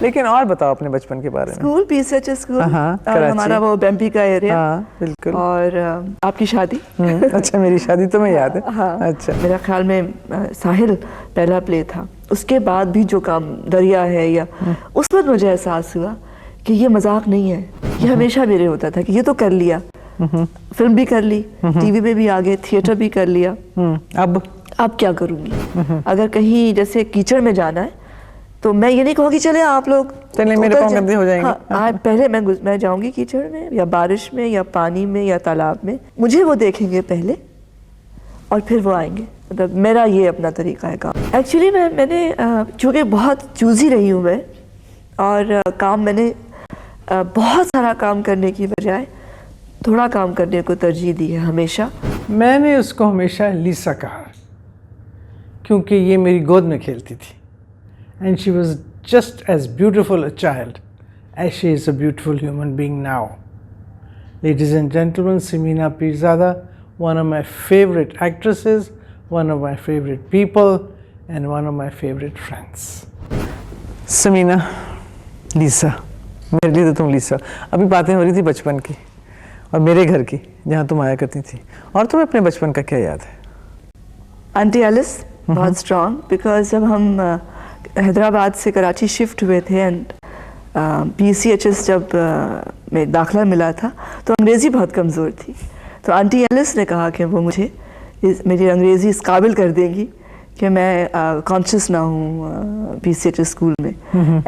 लेकिन और बताओ अपने बचपन के बारे में। School PCHS school, Karachi. हमारा वो बेम्पी का एरिया। बिल्कुल। और आपकी शादी। अच्छा, मेरी शादी तुम्हें याद है? हाँ। अच्छा, मेरा ख्याल में साहिल पहला प्ले था। उसके बाद भी जो काम दरिया है या उस वक्त मुझे एहसास हुआ कि ये मजाक नहीं है, ये हमेशा मेरे होता था कि ये तो कर लिया, फिल्म भी कर ली, टीवी पे भी आ गए, थिएटर भी कर लिया, अब क्या करूंगी? अगर कहीं जैसे कीचड़ में जाना है तो मैं ये नहीं कहूँगी चले आप लोग चले मेरे पाँव गंदे हो जाएंगे। हाँ, पहले मैं जाऊंगी कीचड़ में या बारिश में या पानी में या तालाब में, मुझे वो देखेंगे पहले और फिर वो आएंगे। मतलब मेरा ये अपना तरीका है काम। एक्चुअली मैंने चूँकि बहुत चूज़ी रही हूँ मैं, और काम मैंने बहुत सारा काम करने की बजाय थोड़ा काम करने को तरजीह दी है हमेशा। मैंने उसको हमेशा लीसा कहा क्योंकि ये मेरी गोद में खेलती थी। And she was just as beautiful a child as she is a beautiful human being now. Ladies and gentleman, Samina Peerzada, one of my favorite actresses, one of my favorite people, and one of my favorite friends. Samina, Lisa, मेरे लिए तो तुम लीसा। अभी बातें हो रही थी बचपन की और मेरे घर की, जहाँ तुम आया करती थी। और तुम्हें अपने बचपन का क्या याद है? आंटी एलिस बहुत स्ट्रॉन्ग, बिकॉज जब हम हैदराबाद से कराची शिफ्ट हुए थे एंड PCHS जब में दाखिला मिला था तो अंग्रेज़ी बहुत कमज़ोर थी। तो आंटी एलिस ने कहा कि वो मुझे मेरी अंग्रेज़ी इस काबिल कर देंगी कि मैं कॉन्शियस ना हूँ PCHS स्कूल में।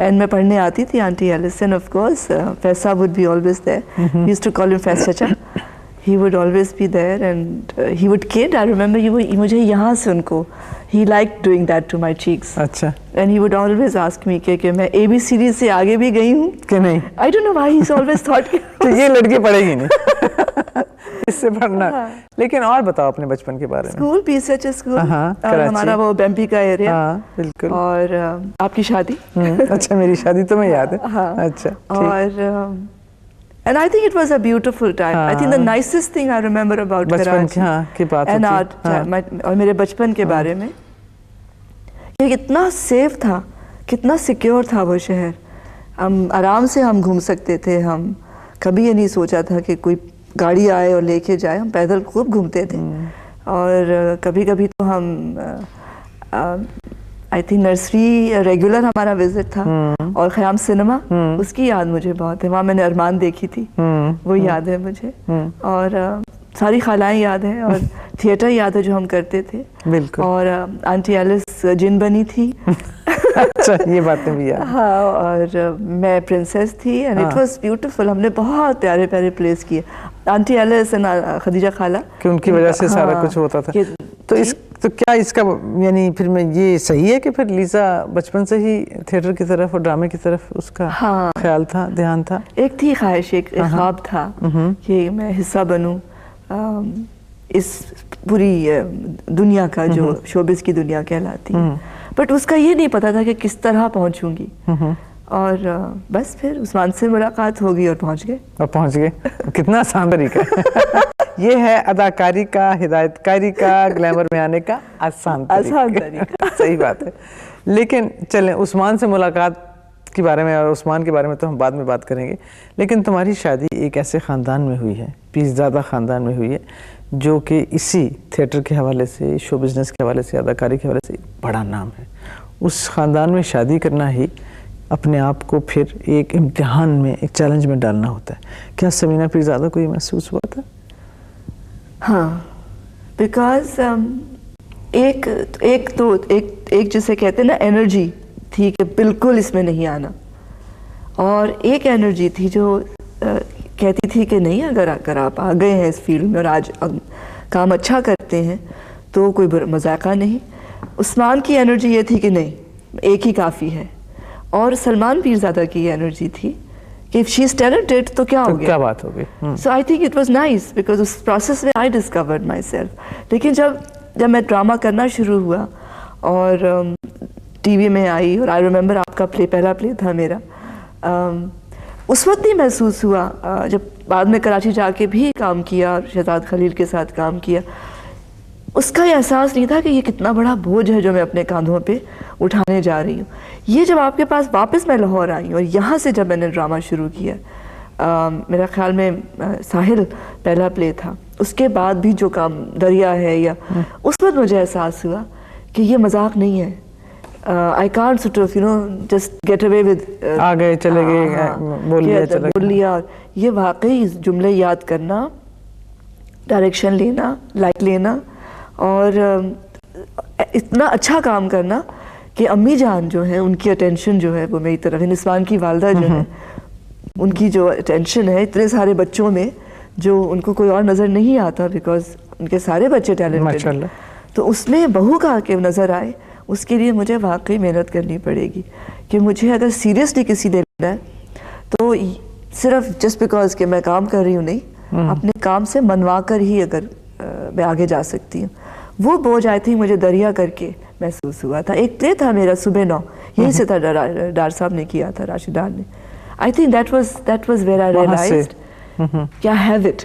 एंड मैं पढ़ने आती थी aunty Alice, and of course फैसा would be always there. We used to call him Faiz चाचा। He would always be there and he would kid. I remember मुझे यहाँ से उनको ही like doing that to my cheeks. अच्छा। And he would always ask me कि मैं ABCD से आगे भी गई हूँ कि नहीं। I don't know why he always thought कि ये लड़की पढ़ेगी नहीं इससे पढ़ना। लेकिन और बताओ अपने बचपन के बारे में। स्कूल PCHS स्कूल, हमारा वो बेम्पी का एरिया। बिल्कुल। और आपकी शादी। अच्छा, मेरी शादी तुम्हें याद है? हाँ। अच्छा, और and I think it was a beautiful time. I think the nicest thing I remember about Karachi की बात and और मेरे बचपन के बारे में, ये कितना सेफ था, कितना सिक्योर था वो शहर। हम आराम से हम घूम सकते थे। हम कभी ये नहीं सोचा था कि कोई गाड़ी आए और लेके जाए। हम पैदल खूब घूमते थे। और कभी कभी तो हम आई थिंक नर्सरी रेगुलर हमारा विजिट था। और ख़याम सिनेमा, उसकी याद मुझे बहुत है। वहाँ मैंने अरमान देखी थी, वो याद है मुझे। और सारी खालाएं याद है और थिएटर याद है जो हम करते थे। बिल्कुल। और आंटी एलिस जिन बनी थी। अच्छा, ये बातें भी याद। हाँ, और मैं प्रिंसेस थी एंड इट वाज ब्यूटीफुल। हमने बहुत प्यारे प्यारे प्लेस किए। आंटी एलिस एंड खदीजा खाला, कि उनकी वजह से सारा कुछ होता था। तो क्या इसका यानी फिर मैं ये सही है कि फिर लीसा बचपन से ही थिएटर की तरफ और ड्रामे की तरफ उसका ख्याल था, ध्यान था? एक थी ख्वाहिश, एक ख्वाब था कि मैं हिस्सा बनूं इस पूरी दुनिया का जो शोबिस की दुनिया कहलाती है। बट उसका ये नहीं पता था कि किस तरह पहुंचूंगी। और बस फिर उस्मान से मुलाकात होगी और पहुंच गए। कितना आसान तरीका है। ये है अदाकारी का, हिदायतकारी का, ग्लैमर में आने का आसान तरीका। सही बात है। लेकिन चलें, उस्मान से मुलाकात के बारे में और उस्मान के बारे में तो हम बाद में बात करेंगे। लेकिन तुम्हारी शादी एक ऐसे ख़ानदान में हुई है, पीरज़ादा ख़ानदान में हुई है, जो कि इसी थिएटर के हवाले से, शो बिज़नेस के हवाले से, अदाकारी के हवाले से बड़ा नाम है। उस ख़ानदान में शादी करना ही अपने आप को फिर एक इम्तिहान में, एक चैलेंज में डालना होता है। क्या समीना पीरज़ादा को ये महसूस हुआ था? हाँ, बिकॉज एक जिसे कहते हैं ना एनर्जी थी कि बिल्कुल इसमें नहीं आना, और एक एनर्जी थी जो कहती थी कि नहीं, अगर आप आ गए हैं इस फील्ड में और आज काम अच्छा करते हैं तो कोई मजाका नहीं। उस्मान की एनर्जी ये थी कि नहीं, एक ही काफ़ी है। और सलमान पीरज़ादा की एनर्जी थी कि इफ शी इज टैलेंटेड तो क्या हो गया, क्या बात हो गई। So I think it was nice because उस प्रोसेस में आई डिस्कवर्ड माई सेल्फ। लेकिन जब मैं ड्रामा करना शुरू हुआ और टीवी में आई, और आई रिमेंबर आपका पहला प्ले था मेरा, उस वक्त ही महसूस हुआ, जब बाद में कराची जाके भी काम किया, शहजाद खलील के साथ काम किया, उसका ये एहसास नहीं था कि ये कितना बड़ा बोझ है जो मैं अपने कंधों पे उठाने जा रही हूँ। ये जब आपके पास वापस मैं लाहौर आई और यहाँ से जब मैंने ड्रामा शुरू किया, मेरा ख्याल में साहिल पहला प्ले था, उसके बाद भी जो काम दरिया है या उस वक्त मुझे एहसास हुआ कि ये मजाक नहीं है। I can't sort of just get away with आ गए चले गए, बोल लिया। ये वाकई जुमले याद करना, डायरेक्शन लेना, लाइक लेना और इतना अच्छा काम करना कि अम्मी जान जो है उनकी अटेंशन जो है वो मेरी तरफ, निस्वान की वालदा जो है उनकी जो अटेंशन है इतने सारे बच्चों में जो उनको कोई और नज़र नहीं आता बिकॉज उनके सारे बच्चे टैलेंटेड हैं, तो उसमें बहू का के नज़र आए, उसके लिए मुझे वाकई मेहनत करनी पड़ेगी कि मुझे अगर सीरियसली किसी ने लेना है तो सिर्फ जस्ट बिकॉज कि मैं काम कर रही हूँ नहीं, अपने काम से मनवा कर ही अगर मैं आगे जा सकती हूँ। वो बोझ आई थी मुझे दरिया करके महसूस हुआ था। एक प्ले था मेरा सुबह 9, यहीं से था, डार साहब ने किया था, राशिद डार ने। I think that was where I realised क्या हैव इट,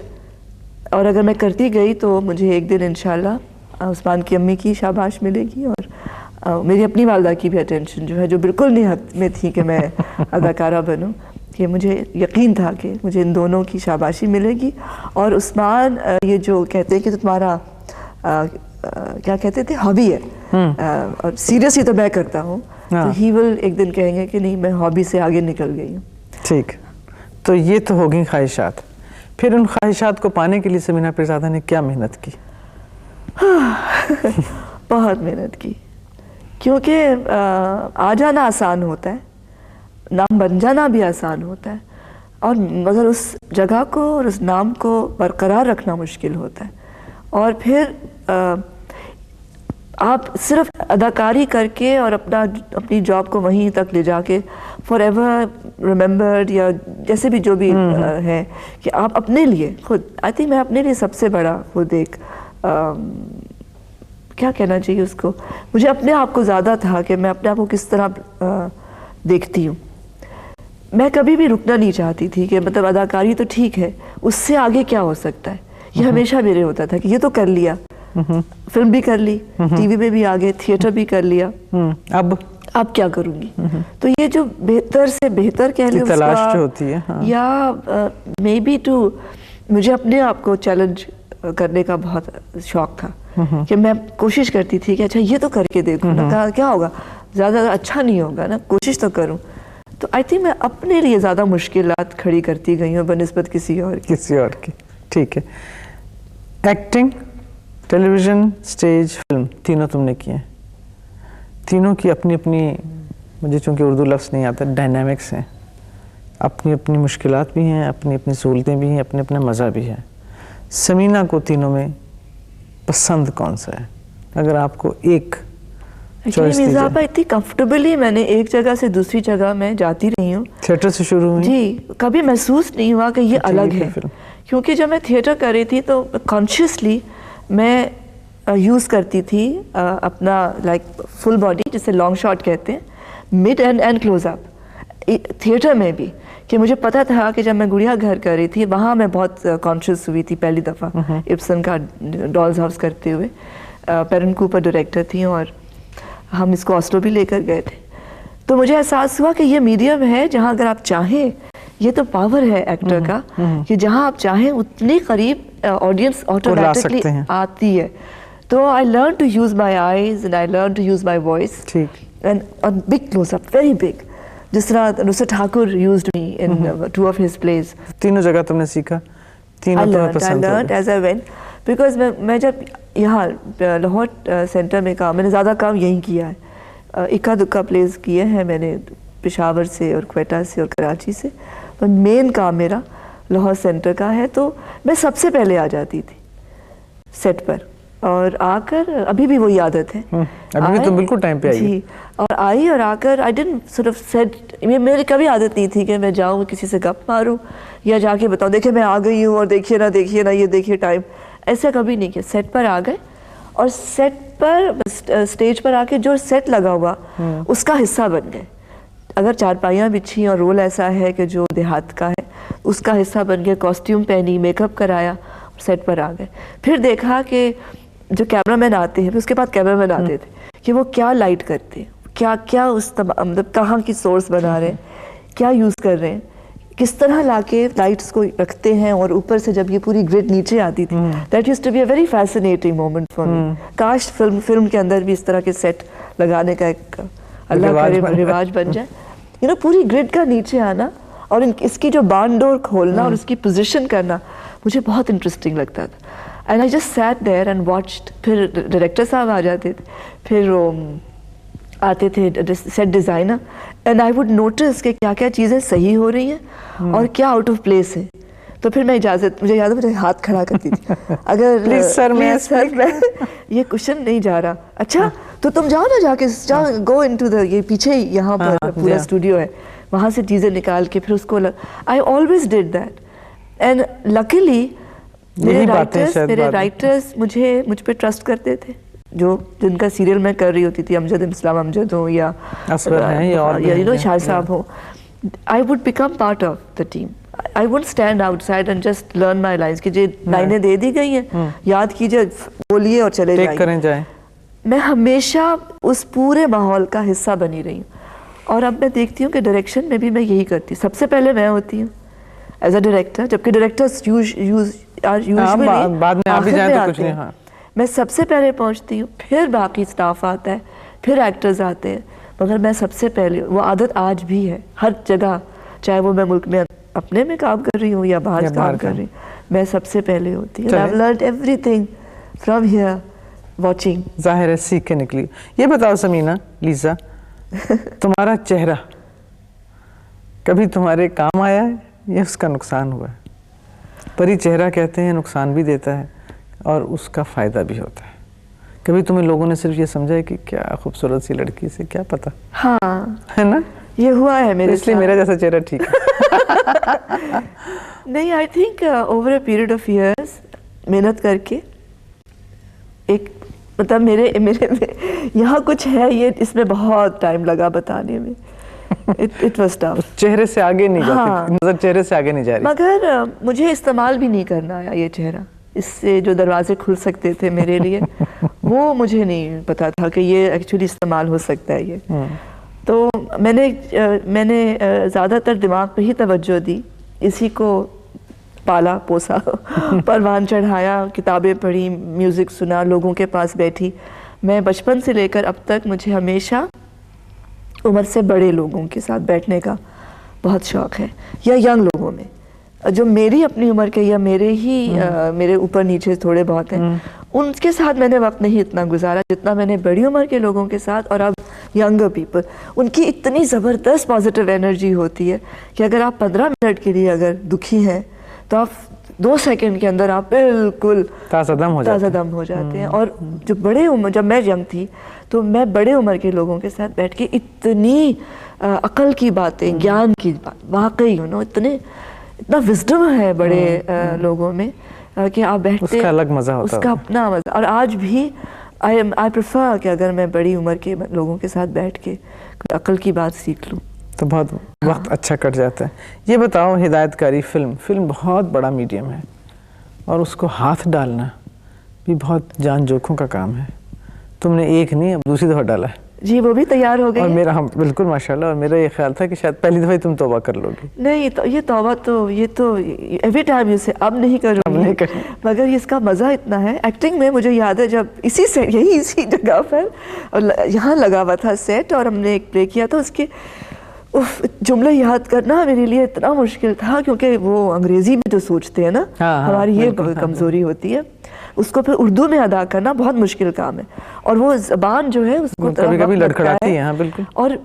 और अगर मैं करती गई तो मुझे एक दिन इंशाल्लाह उस्मान की अम्मी की शाबाश मिलेगी और मेरी अपनी वालदा की भी अटेंशन जो है, जो बिल्कुल नहीं हक में थी कि मैं अदाकारा बनूं, कि मुझे यकीन था कि मुझे इन दोनों की शाबाशी मिलेगी। और उस्मान ये जो कहते हैं कि तो तुम्हारा क्या कहते थे हॉबी है, और सीरियसली तो मैं करता हूँ, तो ही विल एक दिन कहेंगे कि नहीं मैं हॉबी से आगे निकल गई हूँ। ठीक, तो ये तो हो गई ख्वाहिशात। फिर उन ख्वाहिशात को पाने के लिए समीना पीरज़ादा ने क्या मेहनत की? बहुत मेहनत की, क्योंकि आ जाना आसान होता है, नाम बन जाना भी आसान होता है, और मगर उस जगह को और उस नाम को बरकरार रखना मुश्किल होता है। और फिर आप सिर्फ अदाकारी करके और अपनी जॉब को वहीं तक ले जाके फॉर एवर रिमेंबर्ड या जैसे भी जो भी है कि आप अपने लिए खुद, आई थिंक मैं अपने लिए सबसे बड़ा खुद एक क्या कहना चाहिए उसको, मुझे अपने आप को ज़्यादा था कि मैं अपने आप को किस तरह देखती हूँ। मैं कभी भी रुकना नहीं चाहती थी कि मतलब अदाकारी तो ठीक है, उससे आगे क्या हो सकता है, ये हमेशा मेरे होता था कि ये तो कर लिया, फिल्म भी कर ली, टीवी में भी आ गए, थिएटर भी कर लिया, अब क्या करूंगी। तो ये जो बेहतर से बेहतर कह लें तलाश जो होती है, हाँ। या मे बी टू मुझे अपने आप को चैलेंज करने का बहुत शौक था कि मैं कोशिश करती थी कि अच्छा ये तो करके देखूं ना, क्या होगा, ज़्यादा अच्छा नहीं होगा ना, कोशिश तो करूं। तो आई थिंक मैं अपने लिए ज़्यादा मुश्किलात खड़ी करती गई हूँ बनिस्बत किसी और की। ठीक है। एक्टिंग, टेलीविज़न, स्टेज, फिल्म, तीनों तुमने किए। तीनों की अपनी अपनी, मुझे चूँकि उर्दू लफ्ज़ नहीं आता, डायनामिक्स हैं, अपनी अपनी मुश्किलात भी हैं, अपनी अपनी सहूलतें भी हैं, अपने अपना मज़ा भी है। समीना को तीनों में पसंद कौन सा है, अगर आपको एक चॉइस दीजिए? मिर्ज़ापा इतनी कंफर्टेबली मैंने एक जगह से दूसरी जगह मैं जाती रही हूँ, थिएटर से शुरू हुई जी, कभी महसूस नहीं हुआ कि ये अलग है, क्योंकि जब मैं थिएटर कर रही थी तो कॉन्शियसली मैं यूज़ करती थी अपना लाइक फुल बॉडी, जिसे लॉन्ग शॉट कहते हैं, mid and close up, theatre में भी, कि मुझे पता था कि जब मैं गुड़िया घर कर रही थी वहाँ मैं बहुत कॉन्शियस हुई थी पहली दफ़ा इब्सन का डॉल्स हाउस करते हुए। पेरन कूपर डायरेक्टर थी और हम इसको ऑस्लो भी लेकर गए थे, तो मुझे एहसास हुआ कि ये मीडियम है जहाँ अगर आप चाहें, ये तो पावर है एक्टर का कि जहाँ आप चाहें उतने करीब ऑडियंस ऑटोमेटिकली आती है। तो I learn to use my eyes and I learn to use my voice and big close up, very big, जिस तरह Nusrat Thakur used me in 2 of his plays। तीनों जगह तुमने सीखा, तीनों तुम्हें पसंद? I learned as I went, because मैं जब यहाँ लाहौर सेंटर में काम, मैंने ज़्यादा काम यहीं किया है, इक्का दुक्का प्लेस किए हैं मैंने पेशावर से और क्वेटा से और कराची से, पर मेन काम मेरा लाहौर सेंटर का है। तो मैं सबसे पहले आ जाती थी सेट पर, और आकर अभी भी वही आदत है, अभी भी तो बिल्कुल टाइम पे आई जी, और आई और आकर I didn't sort of said, मेरी कभी आदत नहीं थी कि मैं जाऊँ किसी से गप मारूं या जाके बताऊं देखिए मैं आ गई हूँ और देखिए ना ये देखिए टाइम, ऐसा कभी नहीं किया। सेट पर आ गए और सेट पर स्टेज पर आके जो सेट लगा हुआ उसका हिस्सा बन गए। अगर चारपाइयाँ बिछी और रोल ऐसा है कि जो देहात का है, उसका हिस्सा बन गया, कॉस्ट्यूम पहनी, मेकअप कराया, सेट पर आ गए। फिर देखा कि जो कैमरामैन आते हैं, उसके बाद कैमरामैन आते थे कि वो क्या लाइट करते हैं, क्या क्या उस मतलब कहाँ की सोर्स बना रहे हैं, क्या यूज़ कर रहे हैं, किस तरह लाके लाइट्स को रखते हैं, और ऊपर से जब ये पूरी ग्रिड नीचे आती थी, that used to be a very fascinating moment for me. काश फिल्म के अंदर भी इस तरह के सेट लगाने का एक अल्लाह करे रिवाज बन जाए। यू नो, पूरी ग्रिड का नीचे आना और इसकी जो बार्न डोर खोलना और उसकी पोजीशन करना मुझे बहुत इंटरेस्टिंग लगता था। And I just sat there and watched. फिर डायरेक्टर साहब आ जाते थे, फिर आते थे set designer, and I would notice कि क्या क्या चीज़ें सही हो रही हैं और क्या आउट ऑफ प्लेस है। तो फिर मैं मुझे याद है मुझे हाथ खड़ा करती थी, अगर प्लीज सर मैं ये क्वेश्चन नहीं जा रहा, अच्छा तो तुम जाओ ना, जाके जाओ, गो इनटू द, ये पीछे यहाँ पर पूरा स्टूडियो है, वहाँ से चीज़ें निकाल के फिर उसको I always did that. And luckily मेरे राइटर्स मुझ पे ट्रस्ट करते थे, जिनका सीरियल मैं कर रही होती थी, अमजद इस्लाम अमजद हो या यू नो शाह साहब हो, I would become part of the team. I would stand outside and just learn my lines कि जो लाइनें दे दी गई हैं याद कीजिए, बोलिए और चले जाइए। मैं हमेशा उस पूरे माहौल का हिस्सा बनी रही हूँ, और अब मैं देखती हूँ कि डायरेक्शन में भी मैं यही करती हूँ। सबसे पहले मैं होती हूँ एज अ डायरेक्टर, जबकि डायरेक्टर्स बाद में आप भी जाएं तो कुछ नहीं। हाँ, मैं सबसे पहले पहुँचती हूँ, फिर बाकी स्टाफ आता है, फिर एक्टर्स आते हैं, मगर मैं सबसे पहले, वो आदत आज भी है हर जगह, चाहे वो मैं मुल्क में अपने में काम कर रही हूँ या बाहर काम कर रही हूँ, मैं सबसे पहले होती हूँ। I have learned everything from here watching. जाहिर है सीख के निकली। ये बताओ समीना, लीजा, तुम्हारा चेहरा कभी तुम्हारे काम आया है या उसका नुकसान हुआ है? परी चेहरा कहते हैं, नुकसान भी देता है और उसका फ़ायदा भी होता है। कभी तुम्हें लोगों ने सिर्फ ये समझा है कि क्या खूबसूरत सी लड़की से क्या पता? हाँ, है ना, ये हुआ है मेरे, इसलिए मेरा जैसा चेहरा ठीक है। नहीं, I think over a period of years मेहनत करके एक, मतलब मेरे यहाँ कुछ है, ये इसमें बहुत टाइम लगा बताने में। It was tough. चेहरे से आगे नहीं जाती, नजर चेहरे से आगे नहीं जा रही। मगर मुझे इस्तेमाल भी नहीं करना आया ये चेहरा, इससे जो दरवाजे खुल सकते थे मेरे लिए वो मुझे नहीं पता था कि ये एक्चुअली इस्तेमाल हो सकता है ये। तो मैंने ज़्यादातर दिमाग पे ही तवज्जो दी, इसी को पाला पोसा, परवान चढ़ाया, किताबें पढ़ी, म्यूज़िक सुना, लोगों के पास बैठी। मैं बचपन से लेकर अब तक मुझे हमेशा उम्र से बड़े लोगों के साथ बैठने का बहुत शौक़ है, या यंग लोगों में जो मेरी अपनी उम्र के या मेरे ही मेरे ऊपर नीचे थोड़े बहुत हैं, उनके साथ मैंने वक्त नहीं इतना गुजारा जितना मैंने बड़ी उम्र के लोगों के साथ। और अब यंगर पीपल, उनकी इतनी ज़बरदस्त पॉजिटिव एनर्जी होती है कि अगर आप 15 मिनट के लिए अगर दुखी हैं तो आप 2 सेकंड के अंदर आप बिल्कुल ताज़ा दम हो जाते हैं। और जो बड़े उम्र, जब मैं यंग थी तो मैं बड़े उम्र के लोगों के साथ बैठ के इतनी अकल की बातें, ज्ञान की बात, वाकई इतना विजडम है बड़े लोगों में कि आप बैठते, उसका अलग मज़ा होता है, उसका अपना मज़ा। और आज भी आई प्रेफर कि अगर मैं बड़ी उम्र के लोगों के साथ बैठ के अकल की बात सीख लूँ तो बहुत वक्त अच्छा कट जाता है। ये बताओ, हिदायतकारी फिल्म बहुत बड़ा मीडियम है और उसको हाथ डालना भी बहुत जान जोखों का काम है। तुमने एक नहीं, अब दूसरी दफ़ा डाला है। जी, वो भी तैयार हो गई। और मेरा, हम बिल्कुल माशाल्लाह, और मेरा ये ख्याल था कि शायद पहली दफ़ा तुम तौबा कर लोगी। नहीं, तो ये तौबा तो एवरी टाइम इसे अब नहीं करूँगी, मगर इसका मज़ा इतना है। एक्टिंग में मुझे याद है जब इसी जगह पर यहाँ लगा हुआ था सेट और हमने एक प्ले किया था, उसके जुमले याद करना मेरे लिए इतना मुश्किल था, क्योंकि वो अंग्रेजी में जो सोचते हैं ना, हमारी ये कमज़ोरी होती है, उसको फिर उर्दू में अदा करना बहुत मुश्किल काम है। और वो ज़बान जो है उसको कभी लड़खड़ाती है। हाँ, बिल्कुल। और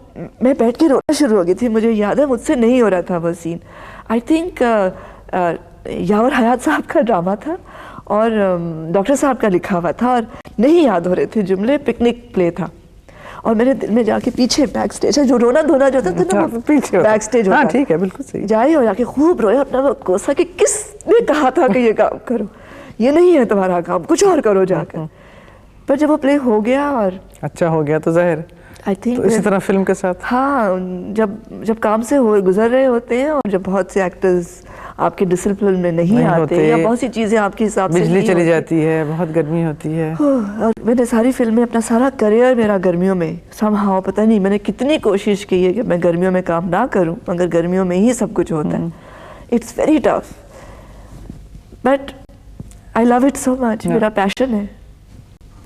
मैं बैठ के रोना शुरू हो गई थी, मुझे याद है मुझसे नहीं हो रहा था वो सीन। आई थिंक यावर हयात साहब का ड्रामा था और डॉक्टर साहब का लिखा हुआ था और नहीं याद हो रहे थे जुमले, पिकनिक प्ले था। और मेरे दिल में जाके पीछे बैक स्टेज है, जो रोना धोना जो था ना पीछे बैक स्टेज होता है। हाँ, ठीक है, बिल्कुल सही। जाए और जाके खूब रोए, अपना वो कोसा कि किसने कहा था कि ये काम करो, ये नहीं है तुम्हारा काम, कुछ और करो जाकर। पर जब वो प्ले हो गया और अच्छा हो गया तो जाहिर आई थिंक तो इसी तरह फिल्म के साथ हाँ, जब काम से गुजर रहे होते हैं और जब बहुत से एक्टर्स आपके डिसिप्लिन में नहीं आते या बहुत सी चीज़ें आपके हिसाब से बिजली चली जाती है, बहुत गर्मी होती है। और मैंने सारी फिल्में, अपना सारा करियर मेरा गर्मियों में, समहाउ पता नहीं मैंने कितनी कोशिश की है कि मैं गर्मियों में काम ना करूं, मगर गर्मियों में ही सब कुछ होता है। It's very tough but I love it so much. मेरा पैशन है,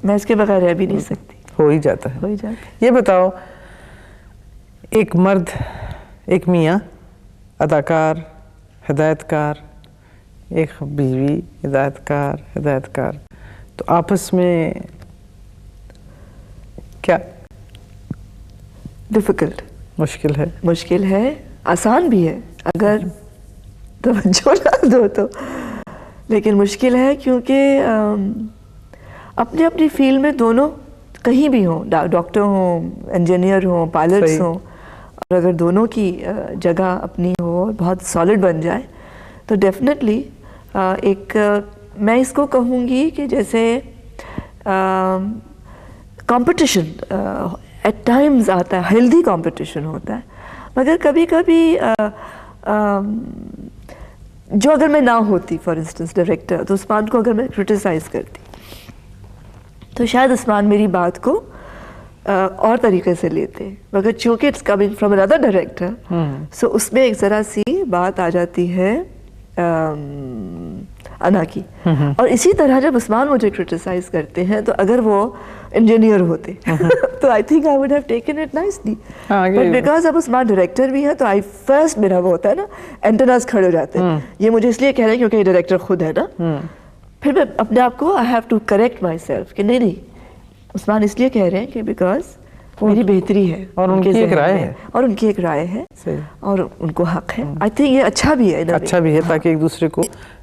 मैं इसके बगैर रह भी नहीं सकती। हो ही जाता है, हो ही जाता है। ये बताओ, एक मर्द, एक मियाँ, अदाकार, हिदायतकार, एक बीवी, हिदायतकार, तो आपस में क्या डिफिकल्ट, मुश्किल है, आसान भी है अगर तवज्जो ना दो तो, लेकिन मुश्किल है क्योंकि अपनी अपनी फील्ड में दोनों कहीं भी हों, डॉक्टर हों, इंजीनियर हों, पायलट्स हों, और अगर दोनों की जगह अपनी हो और बहुत सॉलिड बन जाए तो डेफिनेटली मैं इसको कहूँगी कि जैसे कंपटीशन एट टाइम्स आता है, हेल्दी कंपटीशन होता है, मगर कभी कभी जो अगर मैं ना होती फॉर इंस्टेंस डायरेक्टर, तो उस्मान को अगर मैं क्रिटिसाइज़ करती तो शायद उस्मान मेरी बात को और तरीके से लेते, मगर चूँकि it's coming from another director, so उसमें एक ज़रा सी बात आ जाती है अना की। और इसी तरह जब उस्मान मुझे क्रिटिसाइज़ करते हैं, तो अगर वो इंजीनियर होते तो I think I would have taken it nicely, but because अब उस्मान डायरेक्टर भी है तो आई फर्स्ट मेरा वो होता है ना, एंटेनास खड़े हो जाते हैं, ये मुझे इसलिए कह रहे हैं क्योंकि ये डायरेक्टर खुद है ना। फिर मैं अपने आप को I have to correct myself कि नहीं उस्मान इसलिए कह रहे हैं कि बिकॉज मेरी बेहतरी है और उनकी एक राय है, और उनकी एक राय है और उनको हक है। आई थिंक ये अच्छा भी है, अच्छा भी है, ताकि एक दूसरे को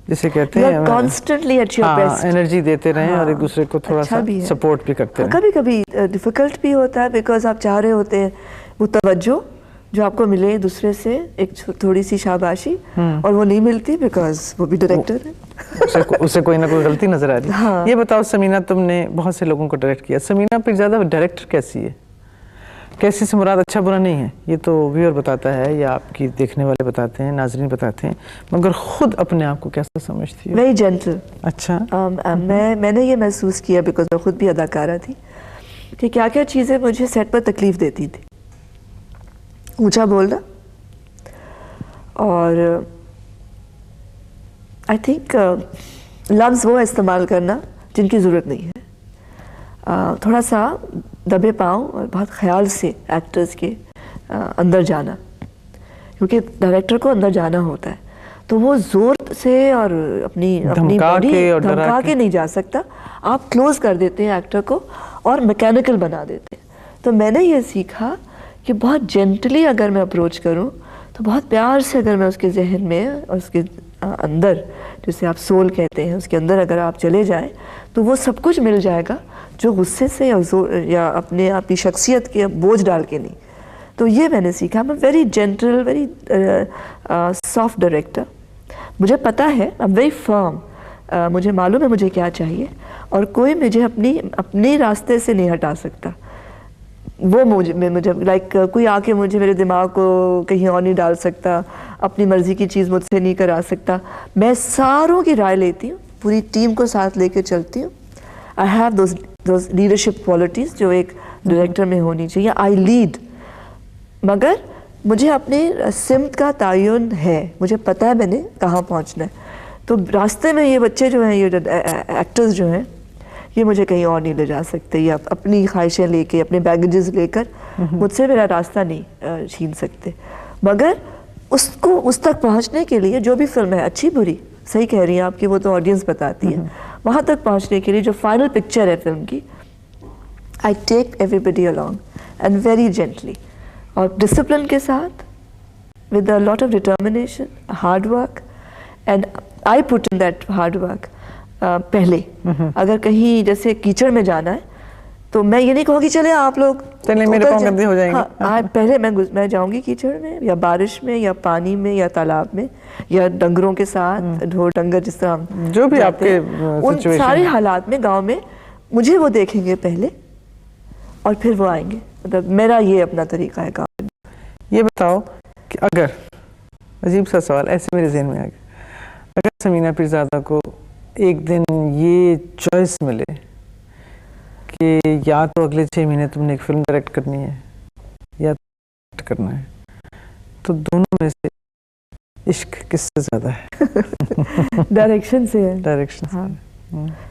जिसे कहते हैं constantly at your best energy देते रहें और एक दूसरे को थोड़ा सा सपोर्ट भी करते रहें। कभी कभी डिफिकल्ट भी होता है बिकॉज आप चाह रहे होते हैं वो तवज्जो जो आपको मिले दूसरे से, एक थोड़ी सी शाबाशी, और वो नहीं मिलती बिकॉज वो भी डायरेक्टर है, उसे कोई ना कोई गलती नजर आ रही है। हाँ। ये बताओ समीना, तुमने बहुत से लोगों को डायरेक्ट किया, समीना पर ज़्यादा डायरेक्टर कैसी है? कैसी से मुराद अच्छा बुरा नहीं है, ये तो व्यूअर बताता है या आपकी देखने वाले बताते हैं, नाजरीन बताते हैं, मगर खुद अपने आप को कैसा समझती है? Very gentle. अच्छा। मैंने ये महसूस किया बिकॉज मैं खुद भी अदाकारा थी कि क्या क्या चीज़ें मुझे सेट पर तकलीफ देती थी। ऊंचा बोलना, और आई थिंक लफ्ज़ वो इस्तेमाल करना जिनकी ज़रूरत नहीं है, थोड़ा सा दबे पाँव और बहुत ख्याल से एक्टर्स के अंदर जाना, क्योंकि डायरेक्टर को अंदर जाना होता है, तो वो ज़ोर से और अपनी बॉडी धमका के नहीं जा सकता। आप क्लोज कर देते हैं एक्टर को और मैकेनिकल बना देते हैं। तो मैंने ये सीखा कि बहुत जेंटली अगर मैं अप्रोच करूं, तो बहुत प्यार से अगर मैं उसके जहन में और उसके अंदर, जिसे आप सोल कहते हैं, उसके अंदर अगर आप चले जाएं, तो वो सब कुछ मिल जाएगा जो गुस्से से या अपने आप की शख्सियत के बोझ डाल के नहीं। तो ये मैंने सीखा। मैं very gentle, very soft director. मुझे पता है, आई एम वेरी फर्म, मुझे मालूम है मुझे क्या चाहिए, और कोई मुझे अपने रास्ते से नहीं हटा सकता। वो मुझे लाइक कोई आके मुझे मेरे दिमाग को कहीं और नहीं डाल सकता, अपनी मर्जी की चीज़ मुझसे नहीं करा सकता। मैं सारों की राय लेती हूँ, पूरी टीम को साथ लेके चलती हूँ। I have those leadership qualities जो एक डायरेक्टर में होनी चाहिए। आई लीड, मगर मुझे अपने सिमत का तयन है, मुझे पता है मैंने कहाँ पहुँचना है। तो रास्ते में ये बच्चे जो हैं, ये एक्टर्स जो हैं, ये मुझे कहीं और नहीं ले जा सकते, या अपनी ख्वाहिशें लेके, अपने बैगेजेस लेकर मुझसे मेरा रास्ता नहीं छीन सकते। मगर उसको उस तक पहुंचने के लिए जो भी फिल्म है, अच्छी बुरी, सही कह रही हैं आपकी, वो तो ऑडियंस बताती है, वहाँ तक पहुंचने के लिए जो फाइनल पिक्चर है फिल्म की, I take everybody along and very gently, और डिसिप्लिन के साथ, with a lot of determination, hard work, and I put in that hard work. पहले अगर कहीं जैसे कीचड़ में जाना है, तो मैं ये नहीं कहूँगी चले आप लोग चले मेरे पाँव गंदे हो जाएंगे। हाँ, पहले मैं जाऊँगी कीचड़ में, या बारिश में, या पानी में, या तालाब में, या डंगरों के साथ, ढोर डंगर, जिस तरह जो भी आपके उन सारे हालात में गांव में मुझे वो देखेंगे पहले, और फिर वो आएंगे। मतलब मेरा ये अपना तरीका है काम। ये बताओ कि अगर, अजीब सा सवाल ऐसे मेरे जहन में आ गया, अगर समीना पीरज़ादा को एक दिन ये चॉइस मिले कि या तो अगले 6 महीने तुमने एक फिल्म डायरेक्ट करनी है या डायरेक्ट करना है, तो दोनों में से इश्क किससे ज़्यादा है? डायरेक्शन से है। डायरेक्शन हाँ।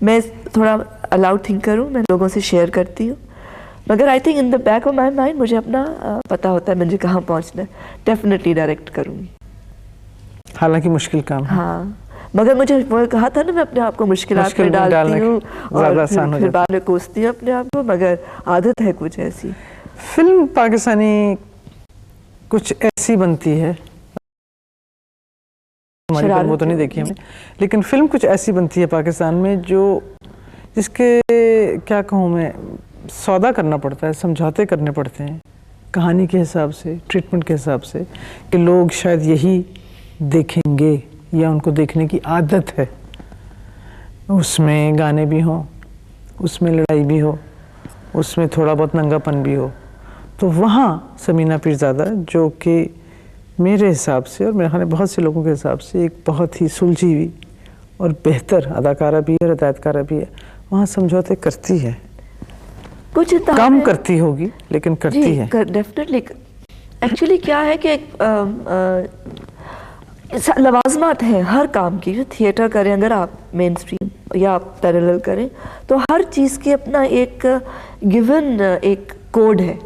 मैं थोड़ा अलाउड थिंक करूँ, मैं लोगों से शेयर करती हूँ, मगर I think in the back of my mind मुझे अपना पता होता है मुझे कहाँ पहुँचना है। डेफिनेटली डायरेक्ट करूँगी, हालांकि मुश्किल काम है। हाँ, मगर मुझे वो कहा था ना, मैं अपने आप को मुश्किलात में डालती हूँ और फिर बाद में कोसती हूँ अपने आप को, मगर आदत है कुछ ऐसी। फिल्म पाकिस्तानी कुछ ऐसी बनती है, हमारी फिल्मों तो नहीं देखी हमने, लेकिन फिल्म कुछ ऐसी बनती है पाकिस्तान में जो जिसके क्या कहूँ मैं, सौदा करना पड़ता है, समझौते करने पड़ते हैं कहानी के हिसाब से, ट्रीटमेंट के हिसाब से, कि लोग शायद यही देखेंगे या उनको देखने की आदत है। उसमें गाने भी हों, उसमें लड़ाई भी हो, उसमें थोड़ा बहुत नंगापन भी हो, तो वहाँ समीना पीरज़ादा, जो कि मेरे हिसाब से और मेरे ख्याल में बहुत से लोगों के हिसाब से एक बहुत ही सुलझी हुई और बेहतर अदाकारा भी है और हिदायतकारा भी है, वहाँ समझौते करती है। कुछ कम करती होगी लेकिन करती है। डेफिनेटली। एक्चुअली क्या है कि लवाजमात हैं हर काम की। जो थिएटर करें अगर आप मेन स्ट्रीम या आप पैरेलल करें, तो हर चीज़ की अपना एक गिवन एक कोड है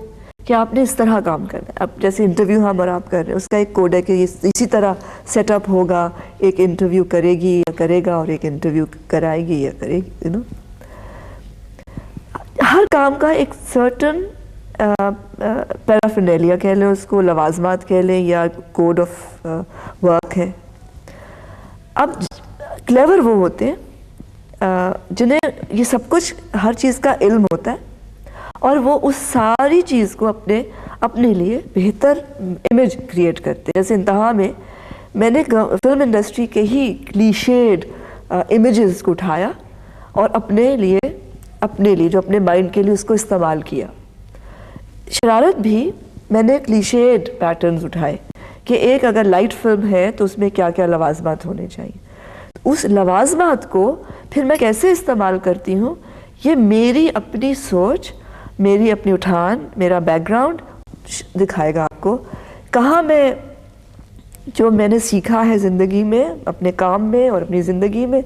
कि आपने इस तरह काम करना है। अब जैसे इंटरव्यू हम और आप कर रहे हैं, उसका एक कोड है कि इसी तरह सेटअप होगा, एक इंटरव्यू करेगी या करेगा और एक इंटरव्यू कराएगी या करेगी, यू नो। हर काम का एक सर्टन पैराफिनेलिया कह लें उसको, लवाजमात कह लें, या कोड ऑफ वर्क है। अब क्लेवर वो होते हैं जिन्हें ये सब कुछ हर चीज़ का इल्म होता है और वो उस सारी चीज़ को अपने लिए बेहतर इमेज क्रिएट करते हैं। जैसे इंतहा में मैंने फिल्म इंडस्ट्री के ही क्लीशेड इमेजेस को उठाया और अपने लिए जो अपने माइंड के लिए उसको इस्तेमाल किया। शरारत भी मैंने क्लीशेड पैटर्न्स उठाए कि एक अगर लाइट फिल्म है तो उसमें क्या क्या लवाजमात होने चाहिए। उस लवाजमात को फिर मैं कैसे इस्तेमाल करती हूँ, ये मेरी अपनी सोच, मेरी अपनी उठान, मेरा बैकग्राउंड दिखाएगा आपको। कहाँ मैं जो मैंने सीखा है ज़िंदगी में, अपने काम में और अपनी ज़िंदगी में,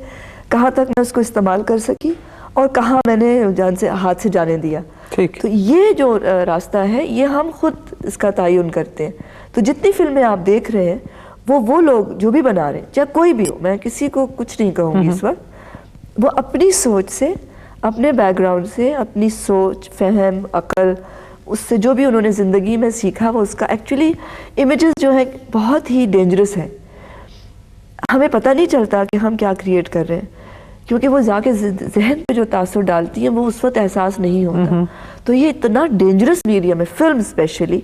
कहाँ तक मैं उसको इस्तेमाल कर सकी और कहाँ मैंने जान से हाथ से जाने दिया। ठीक। तो ये जो रास्ता है ये हम खुद इसका तयन करते हैं। तो जितनी फिल्में आप देख रहे हैं वो लोग जो भी बना रहे हैं, चाहे कोई भी हो, मैं किसी को कुछ नहीं कहूँगी इस वक्त, वो अपनी सोच से, अपने बैकग्राउंड से, अपनी सोच, फहम, अकल, उससे जो भी उन्होंने ज़िंदगी में सीखा वो उसका एक्चुअली इमेजेस जो है बहुत ही डेंजरस है। हमें पता नहीं चलता कि हम क्या क्रिएट कर रहे हैं, क्योंकि वो जाके जहन पे जो तासुर डालती है वो उस वक्त एहसास नहीं होता। तो ये इतना डेंजरस मीडियम है फिल्म स्पेशली,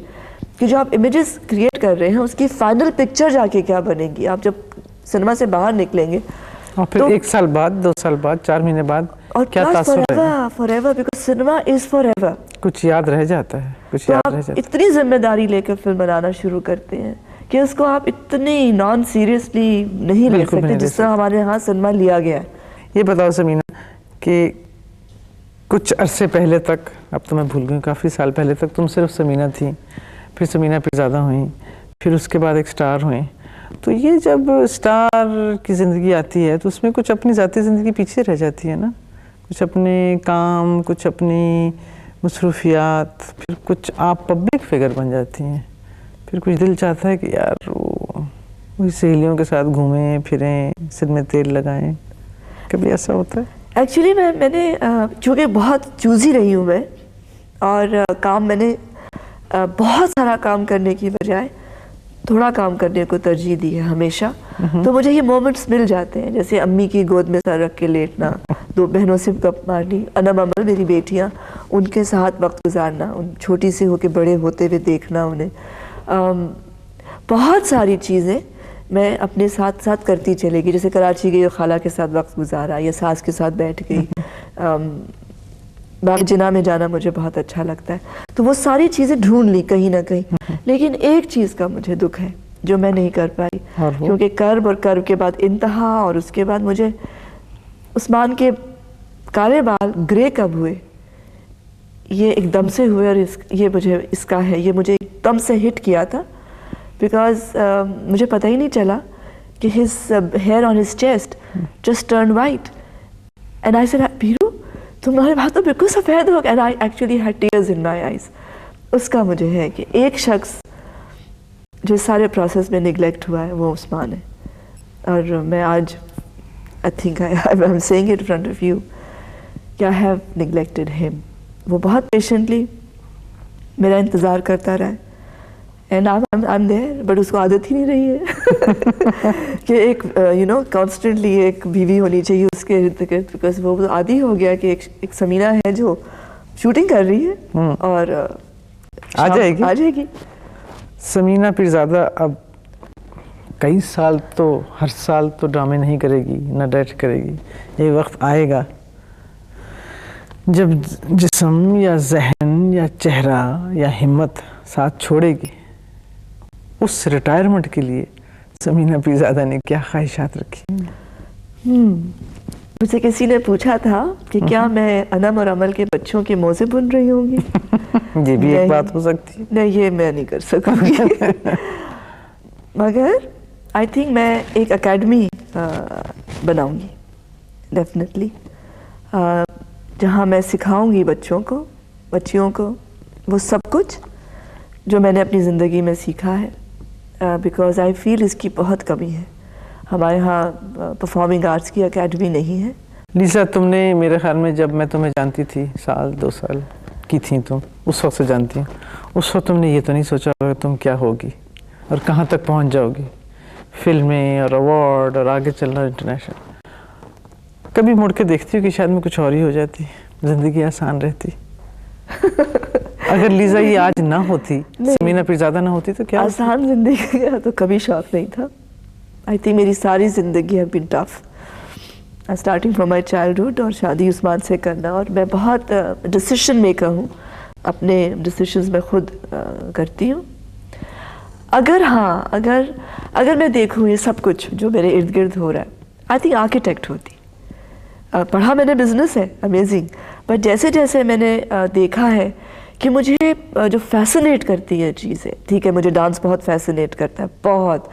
कि जो आप इमेजेस क्रिएट कर रहे हैं उसकी फाइनल पिक्चर जाके क्या बनेगी आप जब सिनेमा से बाहर निकलेंगे। और फिर तो 1 साल बाद, 2 साल बाद, 4 महीने बाद और क्या तासुर है? Forever, because cinema is forever. कुछ याद रह जाता है, कुछ याद रह जाता है। इतनी जिम्मेदारी लेकर फिल्म बनाना शुरू करते हैं कि उसको आप इतनी नॉन सीरियसली नहीं ले सकते जिस तरह हमारे यहाँ सिनेमा लिया गया है। ये बताओ समीना कि कुछ अरसे पहले तक, अब तो मैं भूल गई, काफ़ी साल पहले तक तुम सिर्फ समीना थी, फिर समीना पीरज़ादा हुई, फिर उसके बाद एक स्टार हुई। तो ये जब स्टार की ज़िंदगी आती है तो उसमें कुछ अपनी ज़ाती ज़िंदगी पीछे रह जाती है ना, कुछ अपने काम, कुछ अपनी मसरूफियात, फिर कुछ आप पब्लिक फिगर बन जाती हैं, फिर कुछ दिल चाहता है कि यार वही सहेलियों के साथ घूमें फिरें, सिर में तेल लगाएं। कभी ऐसा होता है? एक्चुअली मैंने चूँकि बहुत चूज़ी रही हूँ मैं, और काम मैंने बहुत सारा काम करने की बजाय थोड़ा काम करने को तरजीह दी है हमेशा। तो मुझे ये मोमेंट्स मिल जाते हैं, जैसे अम्मी की गोद में सर रख के लेटना, 2 बहनों से गप मारनी, अनम अमल मेरी बेटियाँ, उनके साथ वक्त गुजारना, उन छोटी से होके बड़े होते हुए देखना उन्हें। बहुत सारी चीज़ें मैं अपने साथ साथ करती चलेगी। जैसे कराची गई और खाला के साथ वक्त गुजारा या सास के साथ बैठ गई। बाग जिना में जाना मुझे बहुत अच्छा लगता है। तो वो सारी चीज़ें ढूंढ ली कहीं ना कहीं, लेकिन एक चीज़ का मुझे दुख है जो मैं नहीं कर पाई, क्योंकि कर्ब और कर्ब के बाद इंतहा, और उसके बाद मुझे उस्मान के काले बाल ग्रे कब हुए, ये एकदम से हुए, और ये मुझे इसका है, ये मुझे एकदम से हिट किया था, बिकॉज मुझे पता ही नहीं चला कि his hair on his chest just turn white, and I said Biru तुम्हारे बाल तो बिल्कुल सफ़ेद हो गए, and I actually had tears in my eyes. उसका मुझे है कि एक शख्स जो सारे प्रोसेस में निगलेक्ट हुआ है वो उस्मान है, और मैं आज I think I am saying it in front of you कि आई हैव निगलेक्टेड हिम। वो बहुत पेशेंटली मेरा इंतज़ार करता रहा है, and I am there, but उसको आदत ही नहीं रही है कि एक यू नो कॉन्स्टेंटली एक बीवी होनी चाहिए उसके इर्द गिर्द, बिकॉज वो आदी हो गया कि एक समीना है जो शूटिंग कर रही है और आ जाएगी। समीना पीरज़ादा अब कई साल तो हर साल तो ड्रामे नहीं करेगी, ना डायरेक्ट करेगी। ये वक्त आएगा जब जिस्म या जहन या चेहरा या हिम्मत साथ छोड़ेगी। उस रिटायरमेंट के लिए समीना पीरज़ादा ने क्या ख्वाहिशात रखी? मुझसे किसी ने पूछा था कि क्या मैं अनम और अमल के बच्चों के मोज़े बुन रही होंगी। ये भी एक बात हो सकती है। नहीं, ये मैं नहीं कर सकूंगी मगर आई थिंक मैं एक एकेडमी बनाऊंगी डेफिनेटली, जहाँ मैं सिखाऊंगी बच्चों को, बच्चियों को वो सब कुछ जो मैंने अपनी ज़िंदगी में सीखा है, बिकॉज़ आई फील इसकी बहुत कमी है। हमारे यहाँ परफॉर्मिंग आर्ट्स की एकेडमी नहीं है। लीसा, तुमने मेरे ख्याल में जब मैं तुम्हें जानती थी, 1-2 साल की थी तुम, उस वक्त से जानती हूँ, उस वक्त तुमने ये तो नहीं सोचा होगा तुम क्या होगी और कहाँ तक पहुँच जाओगी, फिल्में और अवार्ड और आगे चलना इंटरनेशनल। कभी मुड़ के देखती हूँ कि शायद मैं कुछ और ही हो जाती, ज़िंदगी आसान रहती। अगर लीजा ये आज ना होती, समीना पीरज़ादा ना होती तो क्या आसान ज़िंदगी का तो कभी शौक नहीं था। आई थिंक मेरी सारी ज़िंदगी है been tough, starting from my childhood, और शादी उस्मान से करना, और मैं बहुत डिसीजन मेकर हूँ, अपने डिसीजंस मैं खुद करती हूँ। अगर मैं देखूँ ये सब कुछ जो मेरे इर्द गिर्द हो रहा है, आई थिंक आर्किटेक्ट होती। पढ़ा मैंने बिजनेस है, अमेजिंग, बट जैसे जैसे मैंने देखा है कि मुझे जो फैसिनेट करती है चीज़ें, ठीक है, मुझे डांस बहुत फैसिनेट करता है, बहुत।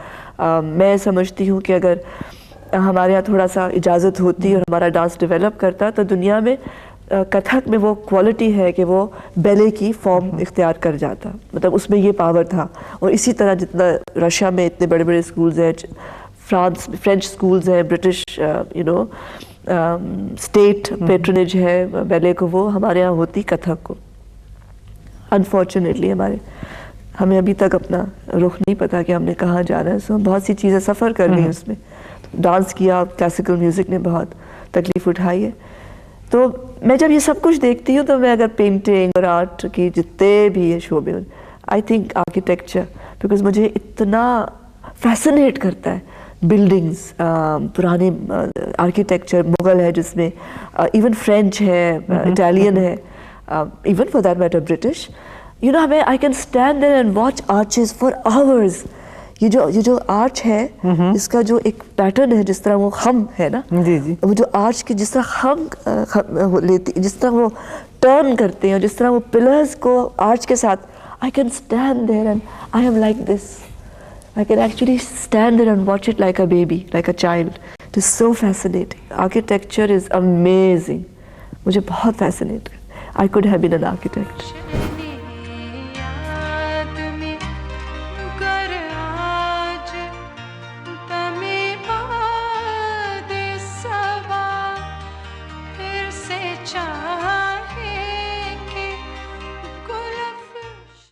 मैं समझती हूँ कि अगर हमारे यहाँ थोड़ा सा इजाज़त होती और हमारा डांस डेवलप करता तो दुनिया में कथक में वो क्वालिटी है कि वो बैले की फॉर्म इख्तियार कर जाता, मतलब उसमें ये पावर था। और इसी तरह जितना रशिया में इतने बड़े बड़े स्कूल्स हैं, फ्रेंच स्कूल्स हैं, British you no state patronage है बैले को, वो हमारे यहाँ होती कथक को। अनफॉर्चुनेटली हमें अभी तक अपना रुख नहीं पता कि हमने कहाँ जाना है, सो बहुत सी चीज़ें सफ़र कर ली उसमें। डांस किया, क्लासिकल म्यूज़िक ने बहुत तकलीफ़ उठाई है। तो मैं जब ये सब कुछ देखती हूँ तो मैं अगर पेंटिंग और आर्ट की जितने भी ये शोबे, आई थिंक आर्किटेक्चर, बिकॉज मुझे इतना फैसिनेट करता है। बिल्डिंग्स, पुराने आर्किटेक्चर, मुग़ल है जिसमें, इवन फ्रेंच है, इटालियन है, even for that matter British, you know, हमें I can stand there and watch arches for hours. ये जो आर्च है, इसका जो एक पैटर्न है, जिस तरह वो खम है ना, जी जी, वो जो आर्च की जिस तरह खम लेती, जिस तरह वो टर्न करते हैं, जिस तरह वो पिलर्स को आर्च के साथ, I can stand there and I am like this. I can actually stand there and watch it like a baby, like a child. It is so fascinating. Architecture is amazing. मुझे बहुत fascinate. I could have been an architect.